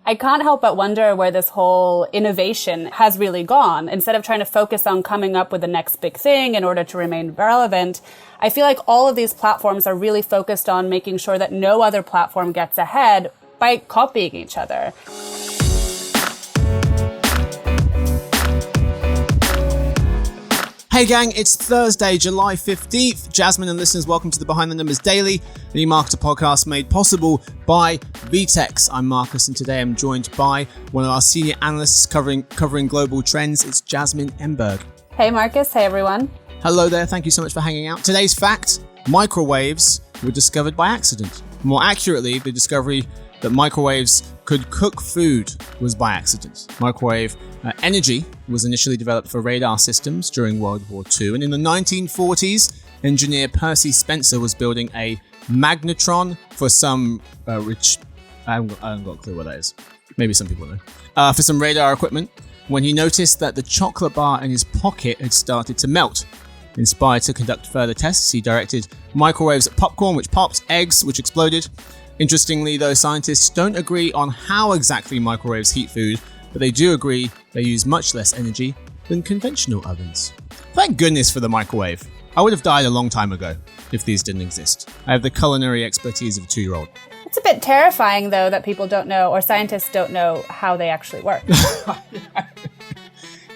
I can't help but wonder where this whole innovation has really gone. Instead of trying to focus on coming up with the next big thing in order to remain relevant, I feel like all of these platforms are really focused on making sure that no other platform gets ahead by copying each other. Hey gang, it's Thursday, July 15th. Jasmine and listeners, welcome to the Behind the Numbers Daily, the eMarketer podcast made possible by VTEX. I'm Marcus, and today I'm joined by one of our senior analysts covering global trends. It's Jasmine Emberg. Hey Marcus, hey everyone. Hello there, thank you so much for hanging out. Today's fact, microwaves were discovered by accident. More accurately, the discovery that microwaves could cook food was by accident. Microwave energy was initially developed for radar systems during World War II, and in the 1940s, engineer Percy Spencer was building a magnetron for some I haven't got a clue what that is. Maybe some people know. For some radar equipment, when he noticed that the chocolate bar in his pocket had started to melt. Inspired to conduct further tests, he directed microwaves at popcorn, which popped, eggs, which exploded. Interestingly, though, scientists don't agree on how exactly microwaves heat food, but they do agree they use much less energy than conventional ovens. Thank goodness for the microwave. I would have died a long time ago if these didn't exist. I have the culinary expertise of a 2-year-old. It's a bit terrifying, though, that people don't know, or scientists don't know, how they actually work.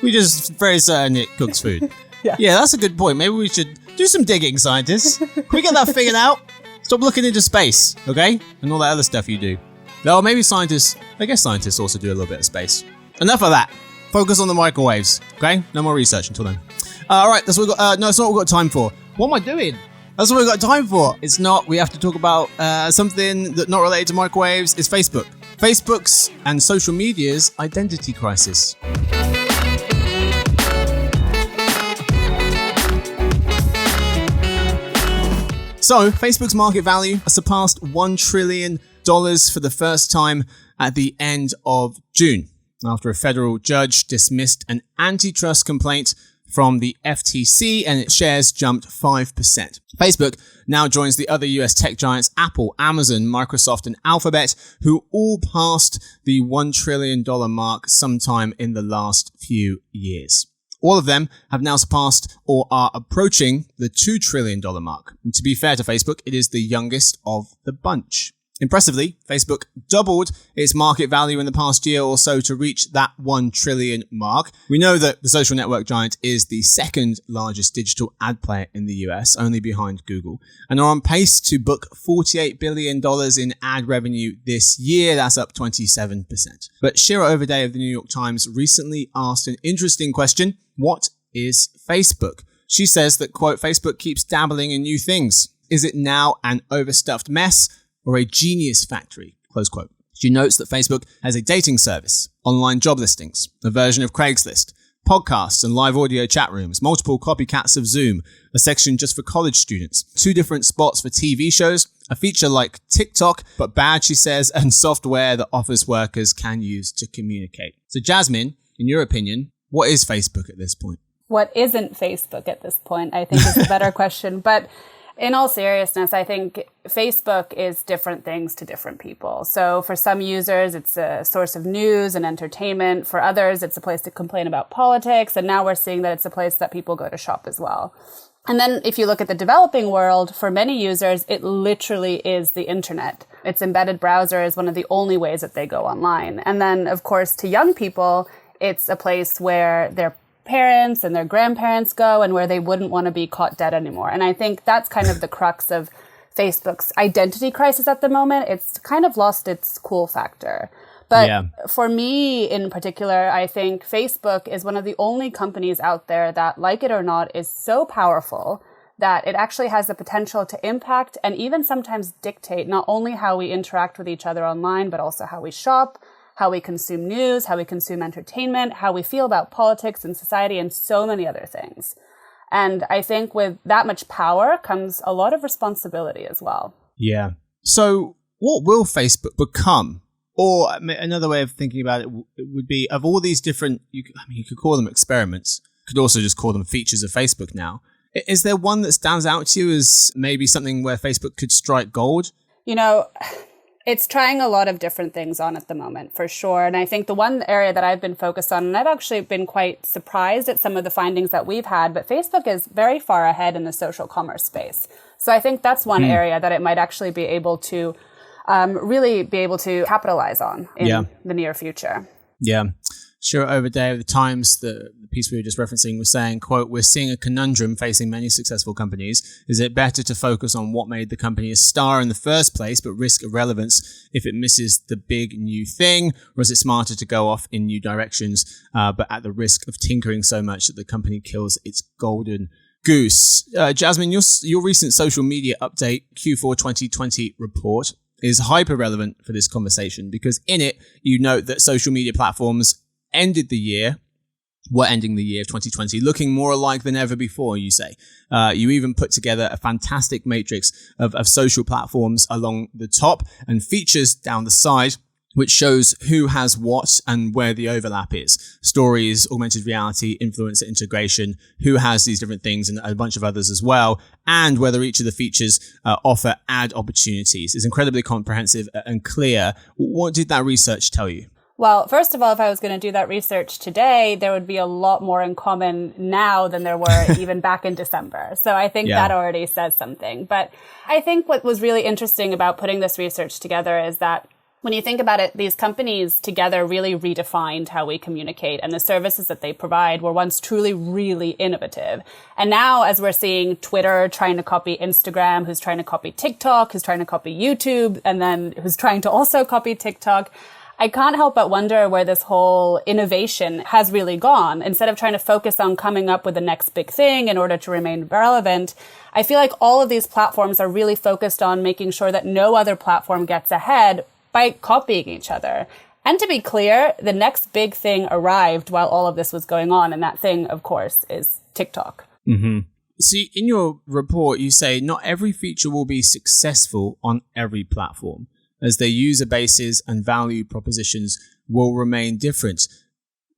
We just very certain it cooks food. Yeah, that's a good point. Maybe we should do some digging, scientists. Can we get that figured out? Stop looking into space, okay? And all that other stuff you do. No, maybe scientists also do a little bit of space. Enough of that. Focus on the microwaves, okay? No more research until then. All right, that's what we got. No, it's not what we've got time for. What am I doing? That's what we've got time for. It's not. We have to talk about something that's not related to microwaves. It's Facebook. Facebook's and social media's identity crisis. So, Facebook's market value surpassed $1 trillion for the first time at the end of June, after a federal judge dismissed an antitrust complaint from the FTC and its shares jumped 5%. Facebook now joins the other US tech giants Apple, Amazon, Microsoft, and Alphabet, who all passed the $1 trillion mark sometime in the last few years. All of them have now surpassed or are approaching the $2 trillion mark. And to be fair to Facebook, it is the youngest of the bunch. Impressively, Facebook doubled its market value in the past year or so to reach that $1 trillion mark. We know that the social network giant is the second largest digital ad player in the US, only behind Google, and are on pace to book $48 billion in ad revenue this year. That's up 27%. But Shira Overday of the New York Times recently asked an interesting question. What is Facebook? She says that, quote, Facebook keeps dabbling in new things. Is it now an overstuffed mess or a genius factory? Close quote. She notes that Facebook has a dating service, online job listings, a version of Craigslist, podcasts and live audio chat rooms, multiple copycats of Zoom, a section just for college students, 2 different spots for TV shows, a feature like TikTok, but bad, she says, and software that office workers can use to communicate. So Jasmine, in your opinion, what is Facebook at this point? What isn't Facebook at this point, I think, is a better question. But in all seriousness, I think Facebook is different things to different people. So for some users, it's a source of news and entertainment. For others, it's a place to complain about politics. And now we're seeing that it's a place that people go to shop as well. And then if you look at the developing world, for many users, it literally is the internet. Its embedded browser is one of the only ways that they go online. And then, of course, to young people, it's a place where their parents and their grandparents go and where they wouldn't want to be caught dead anymore. And I think that's kind of the crux of Facebook's identity crisis at the moment. It's kind of lost its cool factor. But for me in particular, I think Facebook is one of the only companies out there that, like it or not, is so powerful that it actually has the potential to impact and even sometimes dictate not only how we interact with each other online, but also how we shop, how we consume news, how we consume entertainment, how we feel about politics and society, and so many other things. And I think with that much power comes a lot of responsibility as well. Yeah. So what will Facebook become? Or another way of thinking about it would be, of all these different, you could call them experiments, could also just call them features of Facebook now. Is there one that stands out to you as maybe something where Facebook could strike gold? You know, It's trying a lot of different things on at the moment, for sure. And I think the one area that I've been focused on, and I've actually been quite surprised at some of the findings that we've had, but Facebook is very far ahead in the social commerce space. So I think that's one area that it might actually be able to really be able to capitalize on in the near future. Yeah. Sure, over there, the Times, the piece we were just referencing, was saying, quote, "We're seeing a conundrum facing many successful companies. Is it better to focus on what made the company a star in the first place, but risk irrelevance if it misses the big new thing? Or is it smarter to go off in new directions, but at the risk of tinkering so much that the company kills its golden goose?" Jasmine, your recent social media update Q4 2020 report is hyper relevant for this conversation, because in it, you note that social media platforms ending the year of 2020 looking more alike than ever before, you say. You even put together a fantastic matrix of social platforms along the top and features down the side, which shows who has what and where the overlap is. Stories, augmented reality, influencer integration, who has these different things, and a bunch of others as well, and whether each of the features offer ad opportunities. It's incredibly comprehensive and clear. What did that research tell you? Well, first of all, if I was going to do that research today, there would be a lot more in common now than there were even back in December. So I think that already says something. But I think what was really interesting about putting this research together is that when you think about it, these companies together really redefined how we communicate, and the services that they provide were once truly really innovative. And now, as we're seeing Twitter trying to copy Instagram, who's trying to copy TikTok, who's trying to copy YouTube, and then who's trying to also copy TikTok, I can't help but wonder where this whole innovation has really gone. Instead of trying to focus on coming up with the next big thing in order to remain relevant, I feel like all of these platforms are really focused on making sure that no other platform gets ahead by copying each other. And to be clear, the next big thing arrived while all of this was going on. And that thing, of course, is TikTok. Mm-hmm. See, in your report, you say not every feature will be successful on every platform, as their user bases and value propositions will remain different.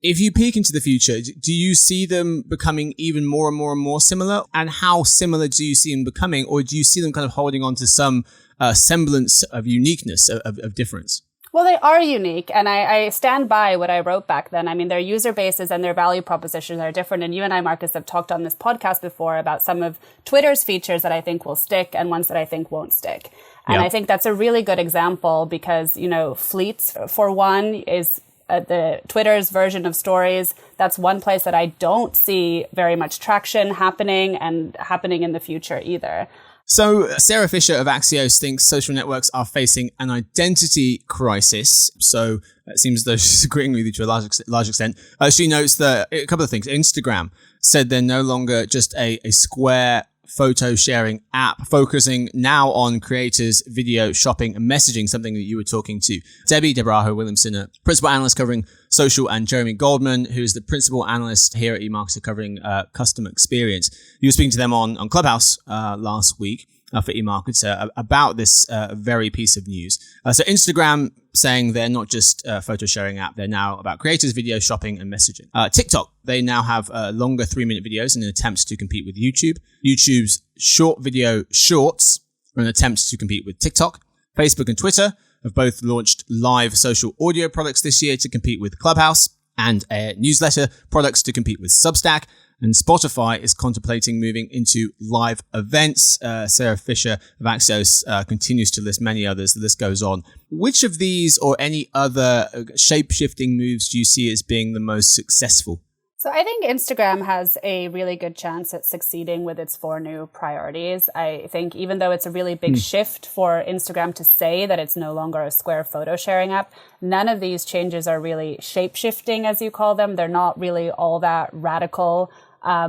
If you peek into the future, do you see them becoming even more and more and more similar? And how similar do you see them becoming? Or do you see them kind of holding on to some semblance of uniqueness, of difference? Well, they are unique, and I stand by what I wrote back then. I mean, their user bases and their value propositions are different, and you and I, Marcus, have talked on this podcast before about some of Twitter's features that I think will stick and ones that I think won't stick. And I think that's a really good example because, you know, Fleets, for one, is the Twitter's version of stories. That's one place that I don't see very much traction happening and happening in the future either. So Sarah Fisher of Axios thinks social networks are facing an identity crisis. So it seems as though she's agreeing with you to a large extent. She notes that a couple of things. Instagram said they're no longer just a square photo sharing app, focusing now on creators, video, shopping, and messaging, something that you were talking to Debbie Williamson, a principal analyst covering social, and Jeremy Goldman, who is the principal analyst here at eMarketer covering customer experience. You were speaking to them on Clubhouse last week for eMarketer about this very piece of news. So Instagram saying they're not just a photo sharing app, they're now about creators, video, shopping, and messaging. TikTok, they now have longer 3-minute videos in an attempt to compete with YouTube. YouTube's short video shorts are an attempt to compete with TikTok. Facebook and Twitter have both launched live social audio products this year to compete with Clubhouse, and newsletter products to compete with Substack. And Spotify is contemplating moving into live events. Sarah Fisher of Axios continues to list many others. The list goes on. Which of these or any other shape-shifting moves do you see as being the most successful? So I think Instagram has a really good chance at succeeding with its 4 new priorities. I think even though it's a really big shift for Instagram to say that it's no longer a square photo sharing app, none of these changes are really shape-shifting, as you call them. They're not really all that radical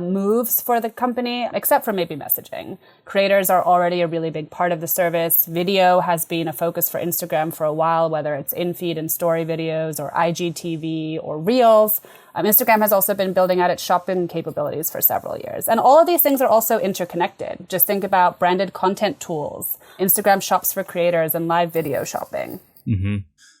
moves for the company, except for maybe messaging. Creators are already a really big part of the service. Video has been a focus for Instagram for a while, whether it's in-feed and story videos or IGTV or Reels. Instagram has also been building out its shopping capabilities for several years. And all of these things are also interconnected. Just think about branded content tools, Instagram shops for creators, and live video shopping. Mm-hmm.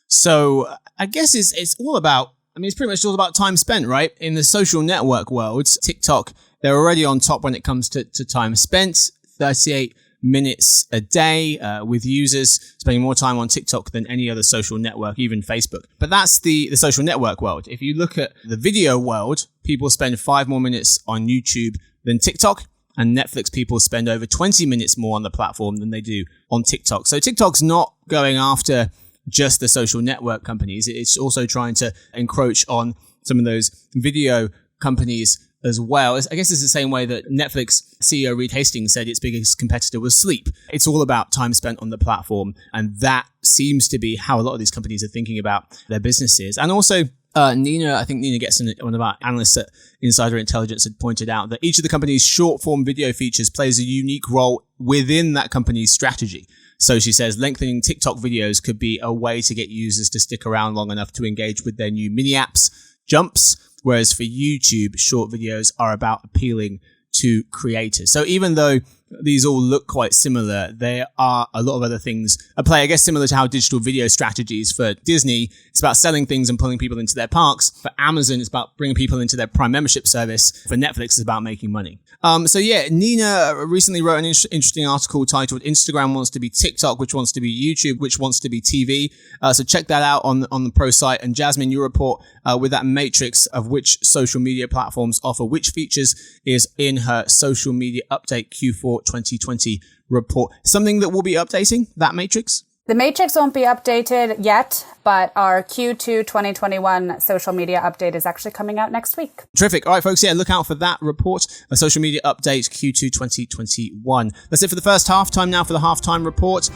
So I guess it's all about, it's pretty much all about time spent, right? In the social network world, TikTok, they're already on top when it comes to time spent. 38 minutes a day with users spending more time on TikTok than any other social network, even Facebook. But that's the social network world. If you look at the video world, people spend 5 more minutes on YouTube than TikTok. And Netflix people spend over 20 minutes more on the platform than they do on TikTok. So TikTok's not going after just the social network companies. It's also trying to encroach on some of those video companies as well. I guess it's the same way that Netflix CEO Reed Hastings said its biggest competitor was sleep. It's all about time spent on the platform. And that seems to be how a lot of these companies are thinking about their businesses. And also, I think Nina Getson, one of our analysts at Insider Intelligence, had pointed out that each of the company's short-form video features plays a unique role within that company's strategy. So she says lengthening TikTok videos could be a way to get users to stick around long enough to engage with their new mini apps, Jumps, whereas for YouTube, short videos are about appealing to creators. So even though these all look quite similar, there are a lot of other things at play. I guess similar to how digital video strategies for Disney, it's about selling things and pulling people into their parks. For Amazon, it's about bringing people into their Prime membership service. For Netflix, it's about making money. Nina recently wrote an interesting article titled Instagram Wants to be TikTok, which wants to be YouTube, which wants to be TV. So check that out on the Pro site. And Jasmine, your report with that matrix of which social media platforms offer which features is in her social media update Q4 2020 report. Something that we'll be updating, that matrix? The matrix won't be updated yet, but our Q2 2021 social media update is actually coming out next week. Terrific. All right, folks. Yeah, look out for that report, a social media update Q2 2021. That's it for the first half. Time now for the halftime report.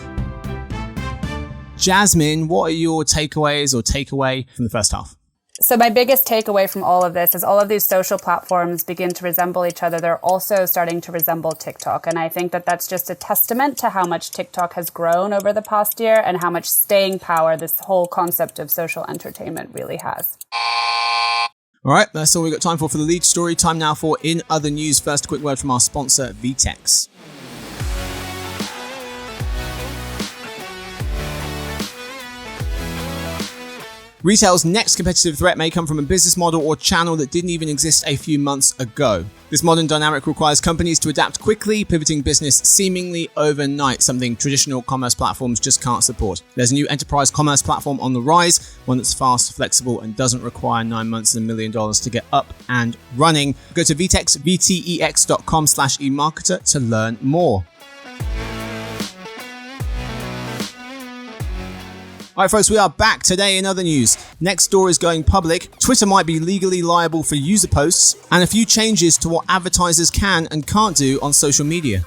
Jasmine, what are your takeaways or takeaway from the first half? So my biggest takeaway from all of this is all of these social platforms begin to resemble each other. They're also starting to resemble TikTok. And I think that that's just a testament to how much TikTok has grown over the past year and how much staying power this whole concept of social entertainment really has. All right, that's all we've got time for the lead story. Time now for In Other News. First, a quick word from our sponsor, VTEX. Retail's next competitive threat may come from a business model or channel that didn't even exist a few months ago. This modern dynamic requires companies to adapt quickly, pivoting business seemingly overnight, something traditional commerce platforms just can't support. There's a new enterprise commerce platform on the rise, one that's fast, flexible, and doesn't require 9 months and $1 million to get up and running. Go to vtex.com/emarketer to learn more. All right, folks, we are back today in other news. Nextdoor is going public. Twitter might be legally liable for user posts, and a few changes to what advertisers can and can't do on social media.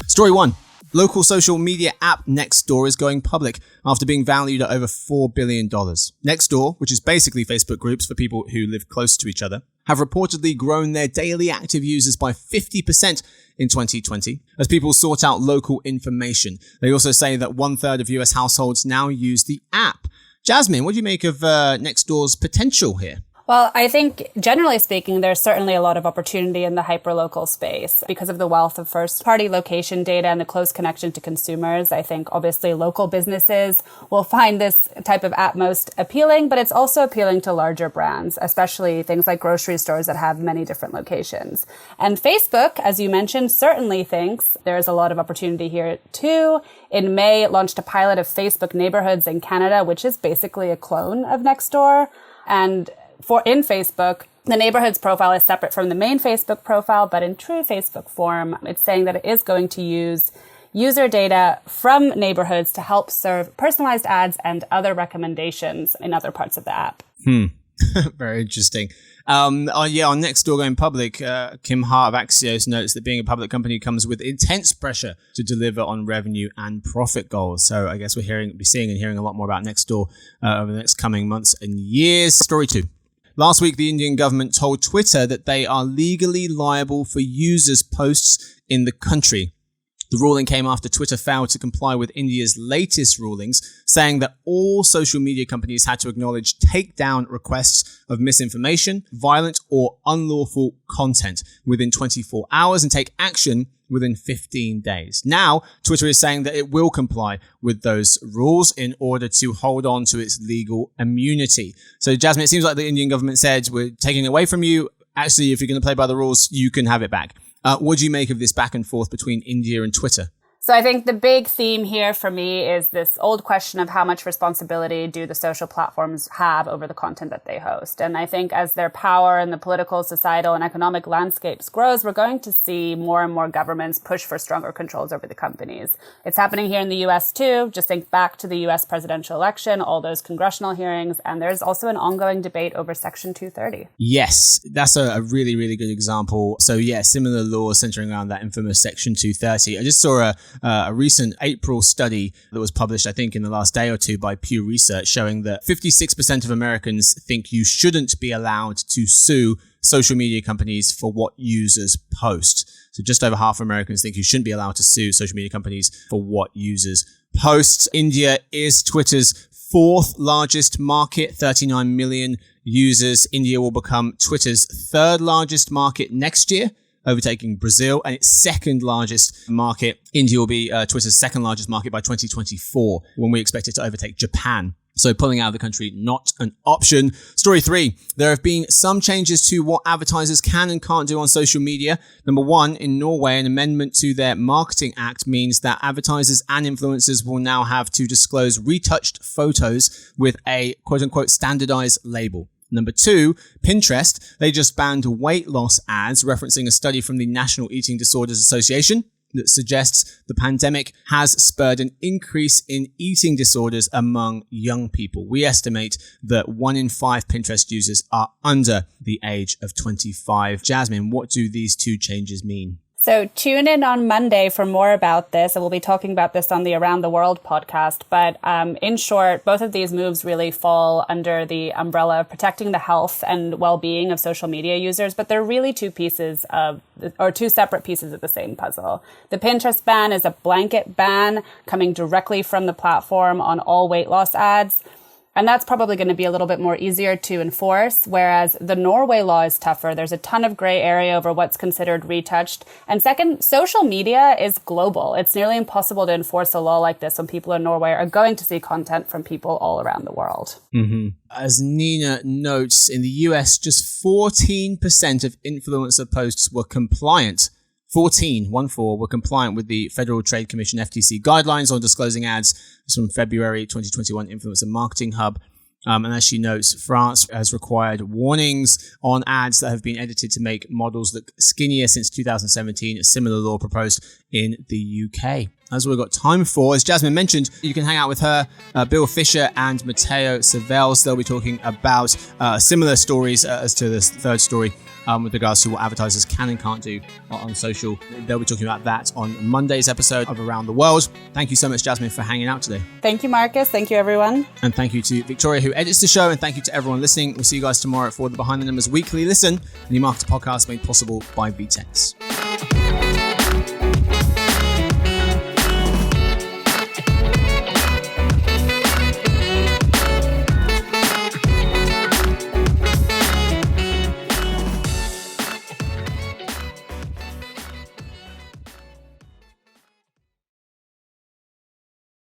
Story 1. Local social media app Nextdoor is going public after being valued at over $4 billion. Nextdoor, which is basically Facebook groups for people who live close to each other, have reportedly grown their daily active users by 50% in 2020 as people sort out local information. They also say that 1/3 of US households now use the app. Jasmine, what do you make of Nextdoor's potential here? Well, I think generally speaking, there's certainly a lot of opportunity in the hyperlocal space because of the wealth of first-party location data and the close connection to consumers. I think obviously local businesses will find this type of app most appealing, but it's also appealing to larger brands, especially things like grocery stores that have many different locations. And Facebook, as you mentioned, certainly thinks there's a lot of opportunity here too. In May, it launched a pilot of Facebook neighborhoods in Canada, which is basically a clone of Nextdoor. And in Facebook, the neighborhoods profile is separate from the main Facebook profile, but in true Facebook form, it's saying that it is going to use user data from neighborhoods to help serve personalized ads and other recommendations in other parts of the app. Very interesting. On Nextdoor going public, Kim Hart of Axios notes that being a public company comes with intense pressure to deliver on revenue and profit goals. So I guess we'll be seeing and hearing a lot more about Nextdoor over the next coming months and years. Story 2. Last week, the Indian government told Twitter that they are legally liable for users' posts in the country. The ruling came after Twitter failed to comply with India's latest rulings, saying that all social media companies had to acknowledge takedown requests of misinformation, violent or unlawful content within 24 hours and take action within 15 days. Now, Twitter is saying that it will comply with those rules in order to hold on to its legal immunity. So, Jasmine, it seems like the Indian government said, we're taking it away from you, actually, if you're going to play by the rules, you can have it back. What do you make of this back and forth between India and Twitter? So I think the big theme here for me is this old question of how much responsibility do the social platforms have over the content that they host. And I think as their power in the political, societal, and economic landscapes grows, we're going to see more and more governments push for stronger controls over the companies. It's happening here in the US too. Just think back to the US presidential election, all those congressional hearings, and there's also an ongoing debate over Section 230. Yes, that's a really, really good example. So yeah, similar laws centering around that infamous Section 230. I just saw a recent April study that was published, I think, in the last day or two by Pew Research, showing that 56% of Americans think you shouldn't be allowed to sue social media companies for what users post. So just over half of Americans think you shouldn't be allowed to sue social media companies for what users post. India is Twitter's fourth largest market, 39 million users. India will become Twitter's third largest market next year, overtaking Brazil, and its second largest market. India will be Twitter's second largest market by 2024, when we expect it to overtake Japan. So pulling out of the country, not an option. Story 3, there have been some changes to what advertisers can and can't do on social media. Number 1, in Norway, an amendment to their Marketing Act means that advertisers and influencers will now have to disclose retouched photos with a quote-unquote standardized label. Number 2, Pinterest, they just banned weight loss ads, referencing a study from the National Eating Disorders Association that suggests the pandemic has spurred an increase in eating disorders among young people. We estimate that 1 in 5 Pinterest users are under the age of 25. Jasmine, what do these two changes mean? So tune in on Monday for more about this, and we'll be talking about this on the Around the World podcast. But in short, both of these moves really fall under the umbrella of protecting the health and well-being of social media users, but they're really two separate pieces of the same puzzle. The Pinterest ban is a blanket ban coming directly from the platform on all weight loss ads. And that's probably going to be a little bit more easier to enforce, whereas the Norway law is tougher. There's a ton of gray area over what's considered retouched. And second, social media is global. It's nearly impossible to enforce a law like this when people in Norway are going to see content from people all around the world. Mm-hmm. As Nina notes, in the US, just 14% of influencer posts were compliant. 14 were compliant with the Federal Trade Commission FTC guidelines on disclosing ads. It's from February 2021 Influencer Marketing Hub. And as she notes, France has required warnings on ads that have been edited to make models look skinnier since 2017, a similar law proposed in the UK. That's what we've got time for. As Jasmine mentioned, you can hang out with her, Bill Fisher and Matteo Cervels. They'll be talking about similar stories as to this third story with regards to what advertisers can and can't do on social. They'll be talking about that on Monday's episode of Around the World. Thank you so much, Jasmine, for hanging out today. Thank you, Marcus. Thank you, everyone. And thank you to Victoria, who edits the show. And thank you to everyone listening. We'll see you guys tomorrow for the Behind the Numbers Weekly Listen, a new marketing podcast made possible by VTEX.